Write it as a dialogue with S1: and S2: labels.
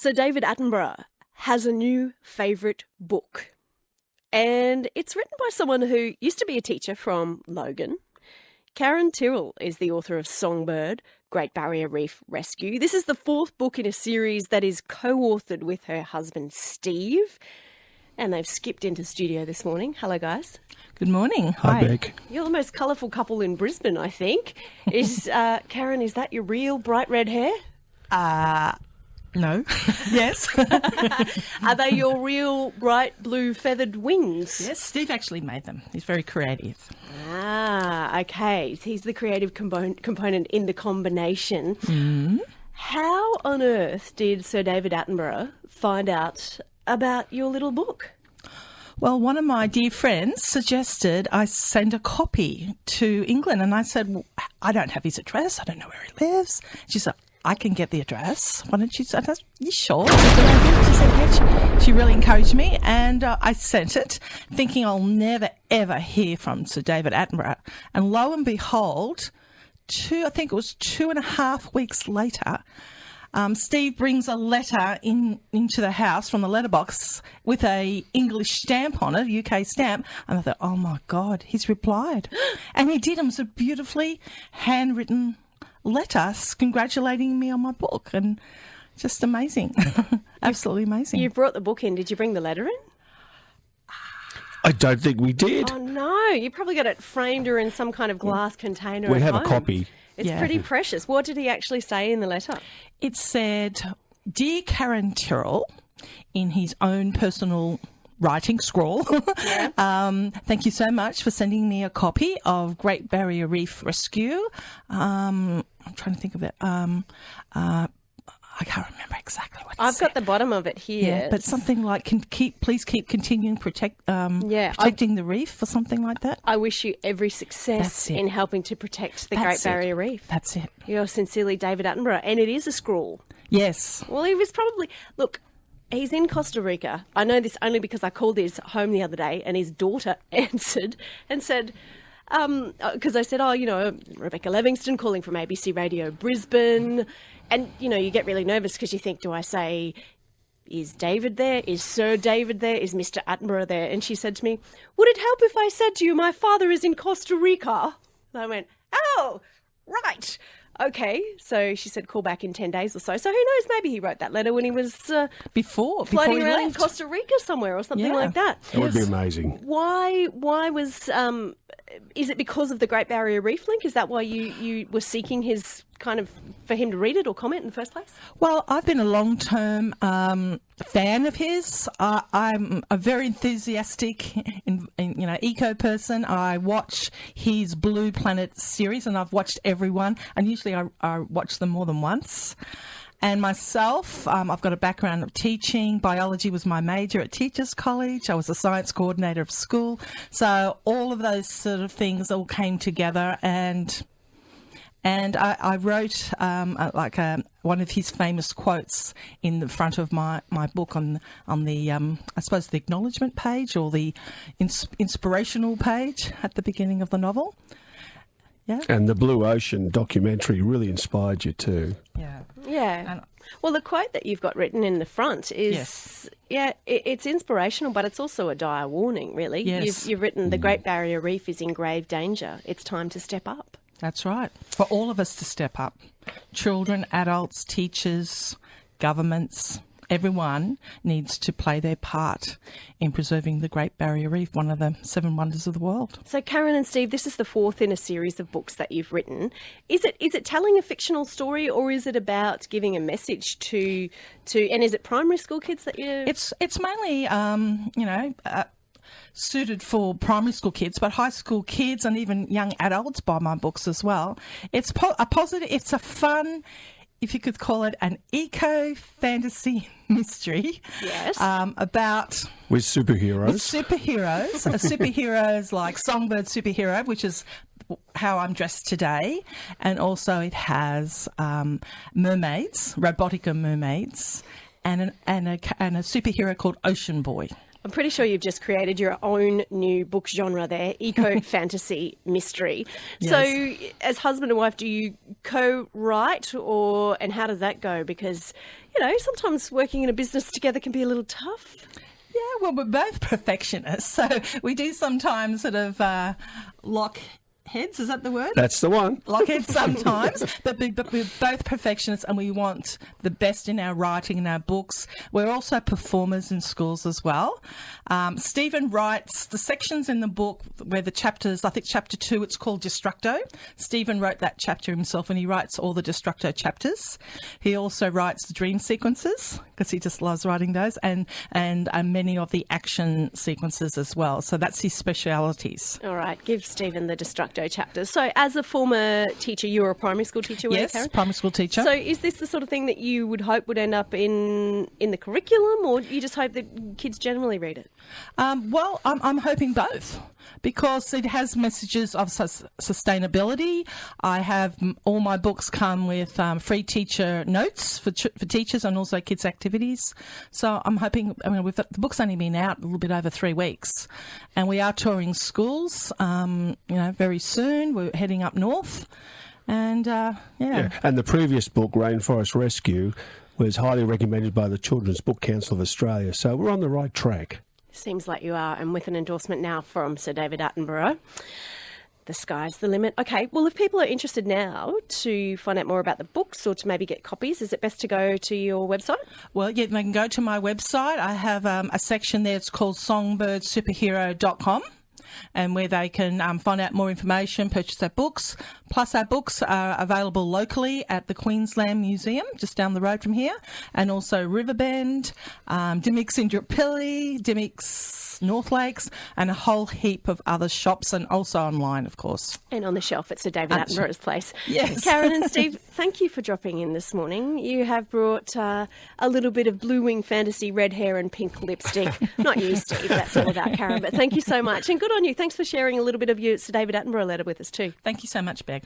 S1: Sir David Attenborough has a new favourite book, and it's written by someone who used to be a teacher from Logan. Karen Tyrrell is the author of Songbird, Great Barrier Reef Rescue. This is the fourth book in a series that is co-authored with her husband Steve, and they've skipped into studio this morning. Hello, guys.
S2: Good morning.
S3: Hi, Beck.
S1: You're the most colourful couple in Brisbane, I think. Karen, is that your real bright red hair?
S2: No. Yes.
S1: Are they your real bright blue feathered wings?
S2: Yes, Steve actually made them. He's very creative.
S1: Ah, okay. He's the creative component in the combination.
S2: Mm.
S1: How on earth did Sir David Attenborough find out about your little book?
S2: Well, one of my dear friends suggested I send a copy to England, and I said, well, I don't have his address. I don't know where he lives. She said, I can get the address. Why don't you? I said, you sure? She said, yes. She really encouraged me, and I sent it, thinking I'll never, ever hear from Sir David Attenborough. And lo and behold, I think it was 2.5 weeks later, Steve brings a letter into the house from the letterbox with a English stamp on it, a UK stamp. And I thought, oh, my God, he's replied. And he did. It was a beautifully handwritten letter congratulating me on my book, and just amazing. Absolutely amazing.
S1: You brought the book in. Did you bring the letter in?
S3: I don't think we did.
S1: Oh, no. You probably got it framed or in some kind of glass container
S3: We
S1: at
S3: have
S1: home.
S3: a copy.
S1: It's pretty precious. What did he actually say in the letter?
S2: It said, Dear Karen Tyrrell, in his own personal writing scrawl, thank you so much for sending me a copy of Great Barrier Reef Rescue. I'm trying to think of it. I can't remember exactly what it
S1: I've
S2: said.
S1: got the bottom of it here.
S2: Yeah, but something like, please keep continuing protecting the reef or something like that.
S1: I wish you every success in helping to protect the Great Barrier Reef.
S2: That's it.
S1: You're sincerely David Attenborough, and it is a scrawl.
S2: Yes.
S1: Well, he was probably... Look, he's in Costa Rica. I know this only because I called his home the other day, and his daughter answered and said... Because I said, Rebecca Livingston calling from ABC Radio Brisbane. And, you get really nervous because you think, do I say, is David there? Is Sir David there? Is Mr. Attenborough there? And she said to me, would it help if I said to you, my father is in Costa Rica? And I went, oh, right. Okay. So she said, call back in 10 days or so. So who knows? Maybe he wrote that letter when he was
S2: before
S1: floating
S2: he
S1: around
S2: left
S1: in Costa Rica somewhere or something like that.
S3: That would be amazing.
S1: Why was... is it because of the Great Barrier Reef link? Is that why you were seeking his for him to read it or comment in the first place?
S2: Well, I've been a long-term fan of his. I'm a very enthusiastic, eco person. I watch his Blue Planet series, and I've watched every one. And usually I watch them more than once. And myself, I've got a background of teaching. Biology was my major at Teachers College. I was a science coordinator of school. So all of those sort of things all came together, and I wrote one of his famous quotes in the front of my book on the I suppose the acknowledgement page or the inspirational page at the beginning of the novel. Yeah. And
S3: the Blue Ocean documentary really inspired you too.
S2: Yeah.
S1: Yeah. Well, the quote that you've got written in the front is, it's inspirational, but it's also a dire warning, really.
S2: Yes.
S1: You've written, the Great Barrier Reef is in grave danger. It's time to step up.
S2: That's right. For all of us to step up. Children, adults, teachers, governments, everyone needs to play their part in preserving the Great Barrier Reef, one of the 7 wonders of the world.
S1: So, Karen and Steve, this is the fourth in a series of books that you've written. Is it telling a fictional story, or is it about giving a message to and is it primary school kids that you...
S2: It's mainly, suited for primary school kids, but high school kids and even young adults buy my books as well. It's it's a fun... if you could call it an eco-fantasy mystery.
S1: Yes.
S3: With superheroes.
S2: Superheroes like Songbird superhero, which is how I'm dressed today. And also it has mermaids, robotica mermaids, and a superhero called Ocean Boy.
S1: I'm pretty sure you've just created your own new book genre there, eco-fantasy mystery.
S2: Yes.
S1: So as husband and wife, do you co-write and how does that go? Because, sometimes working in a business together can be a little tough.
S2: Yeah, well, we're both perfectionists, so we do sometimes sort of lock heads. Is that the word?
S3: That's the one.
S2: Lock heads sometimes, but we're both perfectionists and we want the best in our writing and our books. We're also performers in schools as well. Stephen writes the sections in the book where the chapters, I think chapter 2, it's called Destructo. Stephen wrote that chapter himself and he writes all the Destructo chapters. He also writes the dream sequences because he just loves writing those and many of the action sequences as well. So that's his specialities.
S1: All right, give Stephen the Destructo chapters. So as a former teacher, you were a primary school teacher,
S2: yes,
S1: Karen?
S2: Primary school teacher.
S1: So is this the sort of thing that you would hope would end up in the curriculum, or you just hope that kids generally read it?
S2: Well, I'm hoping both because it has messages of sustainability. I have all my books come with free teacher notes for teachers and also kids' activities. So I'm hoping, the book's only been out a little bit over 3 weeks and we are touring schools, very soon. We're heading up north and, yeah.
S3: And the previous book, Rainforest Rescue, was highly recommended by the Children's Book Council of Australia. So we're on the right track.
S1: Seems like you are, and with an endorsement now from Sir David Attenborough. The sky's the limit. Okay, well, if people are interested now to find out more about the books or to maybe get copies, is it best to go to your website?
S2: Well, yeah, they can go to my website. I have a section there. It's called songbirdssuperhero.com. And where they can find out more information, purchase our books. Plus, our books are available locally at the Queensland Museum, just down the road from here, and also Riverbend, Dymocks Indooroopilly, Dymocks North Lakes, and a whole heap of other shops, and also online, of course.
S1: And on the shelf at Sir David Attenborough's place.
S2: Yes.
S1: Karen and Steve, thank you for dropping in this morning. You have brought a little bit of blue wing fantasy, red hair and pink lipstick. Not you, Steve, that's all about Karen, but thank you so much. And good on you. Thanks for sharing a little bit of your Sir David Attenborough letter with us too.
S2: Thank you so much, Beck.